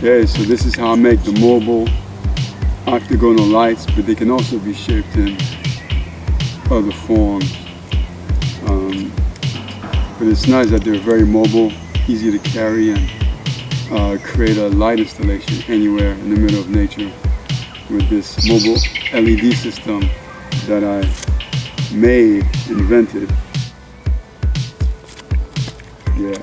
Okay, so this is how I make the mobile octagonal lights, but they can also be shaped in other forms. But it's nice that they're very mobile, easy to carry, and create a light installation anywhere in the middle of nature with this mobile LED system that I invented. Yeah.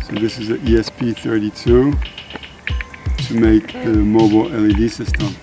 So this is an ESP32 to make the mobile LED system.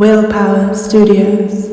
WILLPOWER Studios.